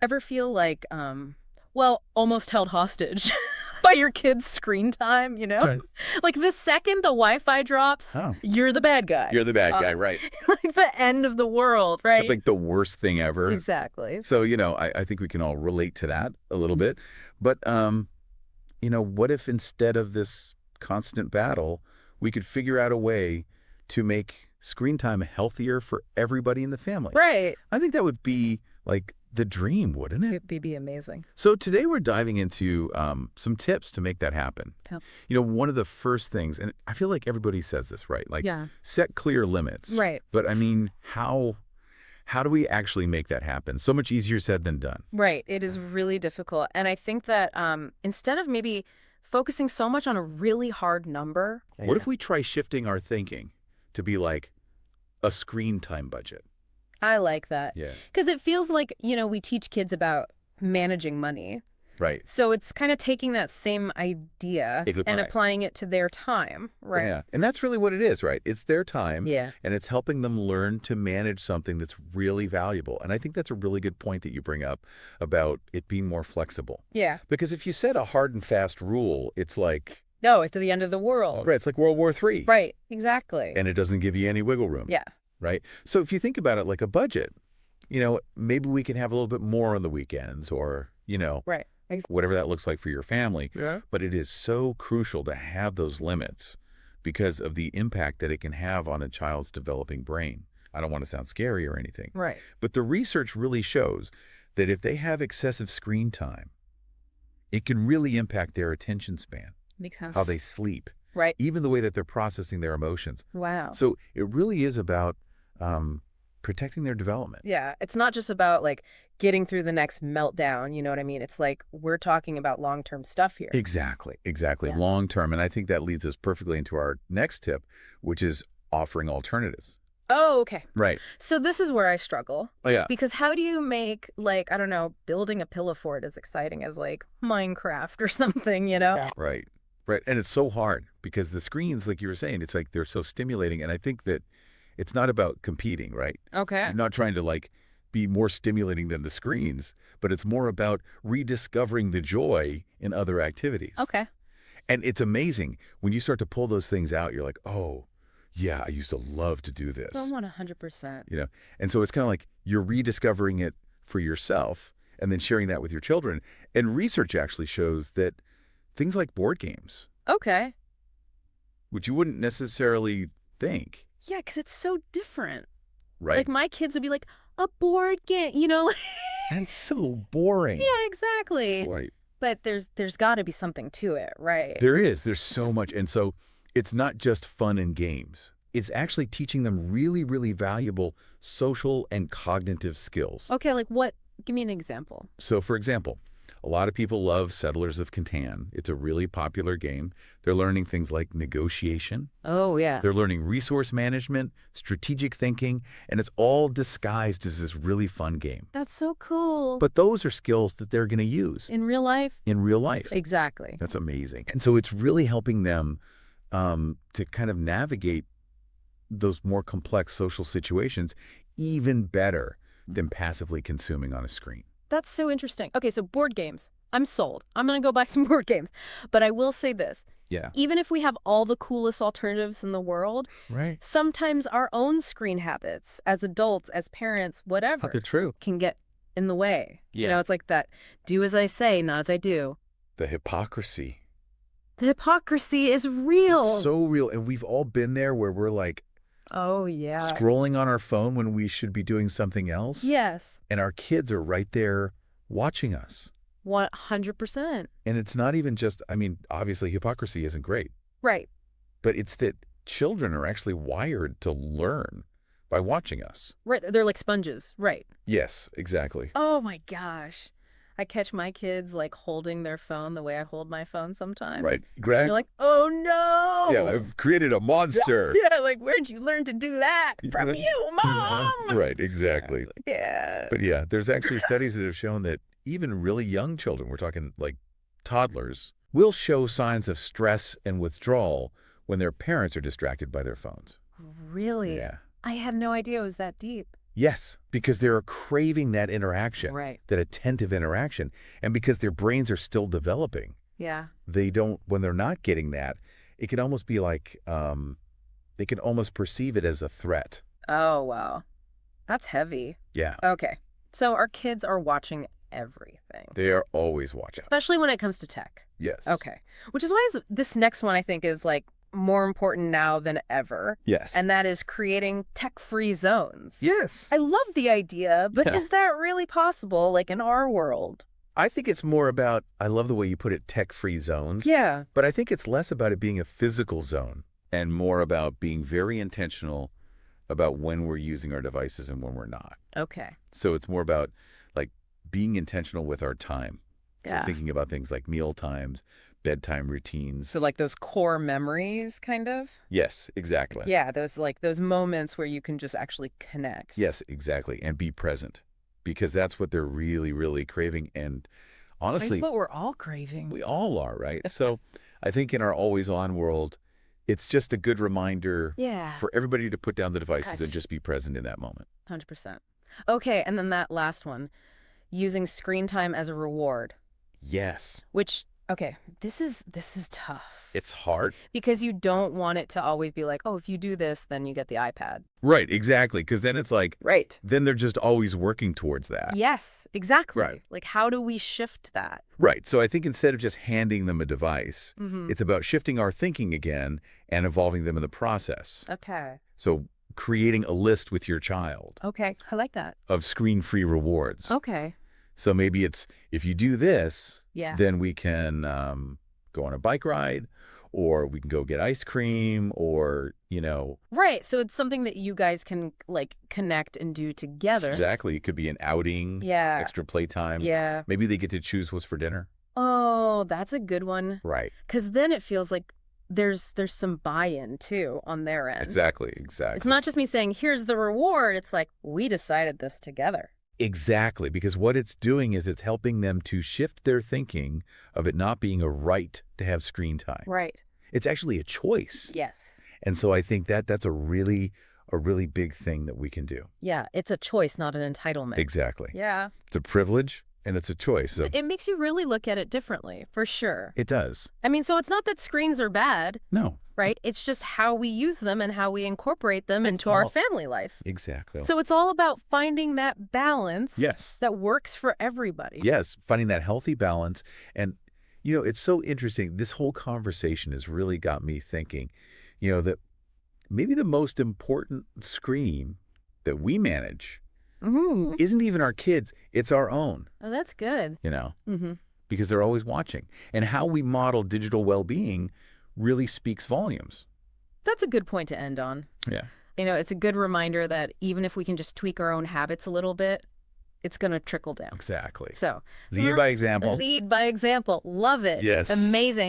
ever feel like, well, almost held hostage by your kid's screen time, you know? Right. Like the second the Wi-Fi drops, Oh. you're the bad guy. You're the bad guy, right? Like the end of the world, It's right? like the worst thing ever. Exactly. So, I think we can all relate to that a little bit. But, what if instead of this constant battle, we could figure out a way to make screen time healthier for everybody in the family? Right. I think that would be like the dream, wouldn't it? It'd be amazing. So today we're diving into some tips to make that happen. Yep. One of the first things, and I feel like everybody says this, right? Like, Yeah. set clear limits. Right. But I mean, how do we actually make that happen? So much easier said than done. Right. It is really difficult. And I think that instead of maybe focusing so much on a really hard number. What if we try shifting our thinking to be like a screen time budget? I like that. Yeah. Because it feels like, we teach kids about managing money. Right. So it's kind of taking that same idea and applying it to their time, right? Yeah. And that's really what it is, right? It's their time. Yeah. And it's helping them learn to manage something that's really valuable. And I think that's a really good point that you bring up about it being more flexible. Yeah. Because if you set a hard and fast rule, it's like... No, it's the end of the world. Right. It's like World War III. Right. Exactly. And it doesn't give you any wiggle room. Yeah. Right. So if you think about it like a budget, maybe we can have a little bit more on the weekends or, Right. whatever that looks like for your family. Yeah. But it is so crucial to have those limits because of the impact that it can have on a child's developing brain. I don't want to sound scary or anything. Right. But the research really shows that if they have excessive screen time, it can really impact their attention span, Makes sense. how they sleep, Right. even the way that they're processing their emotions. Wow. So it really is about protecting their development. Yeah. It's not just about like getting through the next meltdown. You know what I mean? It's like we're talking about long-term stuff here. Exactly. Yeah. Long term. And I think that leads us perfectly into our next tip, which is offering alternatives. Oh, okay. Right. So this is where I struggle. Oh, yeah. Because how do you make, like, I don't know, building a pillow fort as exciting as, like, Minecraft or something, Yeah. Right. Right. And it's so hard because the screens, like you were saying, it's like they're so stimulating. And I think that it's not about competing, right? Okay. You're not trying to, like, be more stimulating than the screens, but it's more about rediscovering the joy in other activities. Okay. And it's amazing. When you start to pull those things out, you're like, oh, yeah, I used to love to do this. So 100%. And so it's kind of like you're rediscovering it for yourself and then sharing that with your children. And research actually shows that things like board games, Okay. which you wouldn't necessarily think, Yeah, because it's so different. right? Like, my kids would be like, a board game, And so boring. Yeah, exactly. Right. But there's got to be something to it, right? There is. There's so much. And so it's not just fun and games. It's actually teaching them really, really valuable social and cognitive skills. Okay, like what? Give me an example. So, for example, a lot of people love Settlers of Catan. It's a really popular game. They're learning things like negotiation. Oh, yeah. They're learning resource management, strategic thinking, and it's all disguised as this really fun game. That's so cool. But those are skills that they're going to use in real life? in real life. Exactly. That's amazing. And so it's really helping them to kind of navigate those more complex social situations even better than passively consuming on a screen. That's so interesting. Okay, so board games. I'm sold. I'm going to go buy some board games. But I will say this. Yeah. Even if we have all the coolest alternatives in the world, Right. sometimes our own screen habits as adults, as parents, whatever, True. can get in the way. Yeah. It's like that do as I say, not as I do. The hypocrisy. The hypocrisy is real. It's so real. And we've all been there where we're like Oh, yeah. scrolling on our phone when we should be doing something else. Yes. And our kids are right there watching us. 100%. And it's not even just, obviously hypocrisy isn't great, Right. but it's that children are actually wired to learn by watching us. Right. They're like sponges. Right. Yes, exactly. Oh, my gosh. I catch my kids like holding their phone the way I hold my phone sometimes. Right. Greg? You're like, oh, no. Yeah, I've created a monster. Yeah, like, where'd you learn to do that? From you, Mom. Right, exactly. Yeah. But yeah, there's actually studies that have shown that even really young children, we're talking like toddlers, will show signs of stress and withdrawal when their parents are distracted by their phones. Really? Yeah. I had no idea it was that deep. Yes, because they're craving that interaction, Right. that attentive interaction. And because their brains are still developing, Yeah. they don't, when they're not getting that, it can almost be like, they can almost perceive it as a threat. Oh, wow. That's heavy. Yeah, Okay. So our kids are watching everything, they are always watching. especially when it comes to tech. Yes. Okay. Which is why this next one I think is like more important now than ever. Yes. And that is creating tech-free zones. yes. I love the idea, but Yeah. is that really possible, like in our world? I think it's more about, I love the way you put it, tech-free zones. Yeah. But I think it's less about it being a physical zone and more about being very intentional about when we're using our devices and when we're not. Okay. So it's more about like being intentional with our time. So Yeah. thinking about things like meal times, bedtime routines. So like those core memories, kind of? Yes, exactly. Yeah, those moments where you can just actually connect. Yes, exactly. And be present because that's what they're really, really craving. And honestly, That's what we're all craving. we all are, right? So I think in our always on world, it's just a good reminder Yeah. for everybody to put down the devices Yes. and just be present in that moment. 100%. Okay, and then that last one, using screen time as a reward, Yes, which, okay, this is tough it's hard. because you don't want it to always be like, oh, if you do this, then you get the iPad. Right, exactly. Because then it's like, Right. then they're just always working towards that. Yes, exactly. Right. Like, how do we shift that? Right. So I think instead of just handing them a device, Mm-hmm. it's about shifting our thinking again and involving them in the process. Okay. So creating a list with your child Okay, I like that. of screen-free rewards. Okay. So maybe it's, if you do this, Yeah. then we can go on a bike ride, or we can go get ice cream, or, Right, so it's something that you guys can, like, connect and do together. exactly. It could be an outing, Yeah. extra playtime. Yeah. Maybe they get to choose what's for dinner. Oh, that's a good one. Right. Because then it feels like there's some buy-in, too, on their end. Exactly. Exactly. It's not just me saying, here's the reward. It's like, we decided this together. Exactly, because what it's doing is it's helping them to shift their thinking of it not being a right to have screen time. Right. It's actually a choice. Yes. And so I think that's a really big thing that we can do. Yeah, it's a choice, not an entitlement. Exactly. Yeah. It's a privilege and it's a choice. So It makes you really look at it differently, for sure. it does. I mean, so it's not that screens are bad, No. right? It's just how we use them and how we incorporate them That's into our all. family life. Exactly. So it's all about finding that balance yes. that works for everybody. Yes, finding that healthy balance. And, it's so interesting. This whole conversation has really got me thinking, that maybe the most important screen that we manage Mm-hmm. isn't even our kids, it's our own, Oh, that's good. Mm-hmm. because they're always watching. And how we model digital well-being really speaks volumes. That's a good point to end on. Yeah. It's a good reminder that even if we can just tweak our own habits a little bit, it's going to trickle down. Exactly. So, Lead by example. lead by example. Love it. Yes. Amazing.